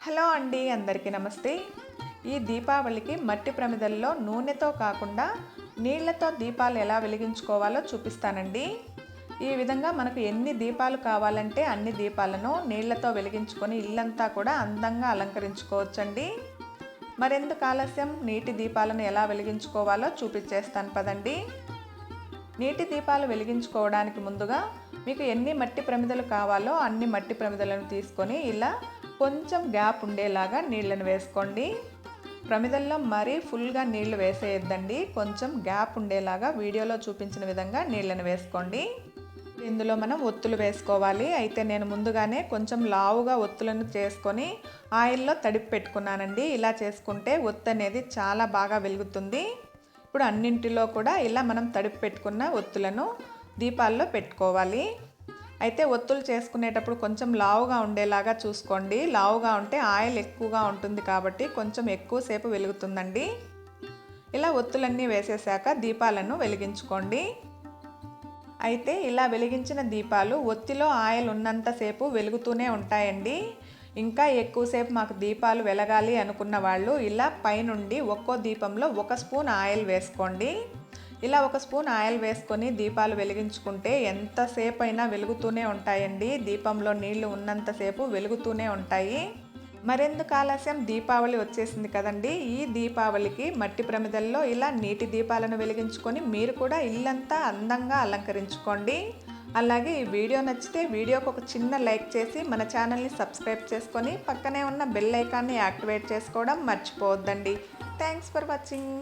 Hello అండి, అందరికీ నమస్తే. ఈ దీపావళికి మట్టి ప్రమిదల్లో నూనెతో కాకుండా నీళ్లతో దీపాలు ఎలా వెలిగించుకోవాలో చూపిస్తానండి. ఈ విధంగా మనకు ఎన్ని దీపాలు కావాలంటే అన్ని దీపాలను నీళ్లతో వెలిగించుకొని ఇల్లంతా కూడా అందంగా అలంకరించుకోవచ్చండి. మరెందుకు ఆలస్యం, నీటి దీపాలను ఎలా వెలిగించుకోవాలో చూపించేస్తాను పదండి. నీటి దీపాలు వెలిగించుకోవడానికి ముందుగా మీకు ఎన్ని మట్టి ప్రమిదలు కావాలో అన్ని మట్టి ప్రమిదలను తీసుకొని ఇలా కొంచెం గ్యాప్ ఉండేలాగా నీళ్ళను వేసుకోండి. ప్రమిదల్లో మరీ ఫుల్గా నీళ్లు వేసేయద్దండి, కొంచెం గ్యాప్ ఉండేలాగా వీడియోలో చూపించిన విధంగా నీళ్ళను వేసుకోండి. ఇందులో మనం ఒత్తులు వేసుకోవాలి. అయితే నేను ముందుగానే కొంచెం లావుగా ఒత్తులను చేసుకొని ఆయిల్లో తడిపి పెట్టుకున్నానండి. ఇలా చేసుకుంటే ఒత్తు అనేది చాలా బాగా వెలుగుతుంది. ఇప్పుడు అన్నింటిలో కూడా ఇలా మనం తడిపి పెట్టుకున్న ఒత్తులను దీపాల్లో పెట్టుకోవాలి. అయితే ఒత్తులు చేసుకునేటప్పుడు కొంచెం లావుగా ఉండేలాగా చూసుకోండి. లావుగా ఉంటే ఆయిల్ ఎక్కువగా ఉంటుంది కాబట్టి కొంచెం ఎక్కువసేపు వెలుగుతుందండి. ఇలా ఒత్తులన్నీ వేసేసాక దీపాలను వెలిగించుకోండి. అయితే ఇలా వెలిగించిన దీపాలు ఒత్తిలో ఆయిల్ ఉన్నంతసేపు వెలుగుతూనే ఉంటాయండి. ఇంకా ఎక్కువసేపు మాకు దీపాలు వెలగాలి అనుకున్న వాళ్ళు ఇలా పైనుండి ఒక్కో దీపంలో 1 స్పూన్ ఆయిల్ వేసుకోండి. ఇలా 1 స్పూన్ ఆయిల్ వేసుకొని దీపాలు వెలిగించుకుంటే ఎంతసేపు అయినా వెలుగుతూనే ఉంటాయండి. దీపంలో నీళ్లు ఉన్నంతసేపు వెలుగుతూనే ఉంటాయి. మరెందుకు ఆలస్యం, దీపావళి వచ్చేసింది కదండి. ఈ దీపావళికి మట్టి ప్రమిదల్లో ఇలా నీటి దీపాలను వెలిగించుకొని మీరు కూడా ఇల్లంతా అందంగా అలంకరించుకోండి. అలాగే ఈ వీడియో నచ్చితే వీడియోకి ఒక చిన్న లైక్ చేసి మన ఛానల్ని సబ్స్క్రైబ్ చేసుకొని పక్కనే ఉన్న బెల్ ఐకాన్ని యాక్టివేట్ చేసుకోవడం మర్చిపోవద్దండి. Thanks for watching.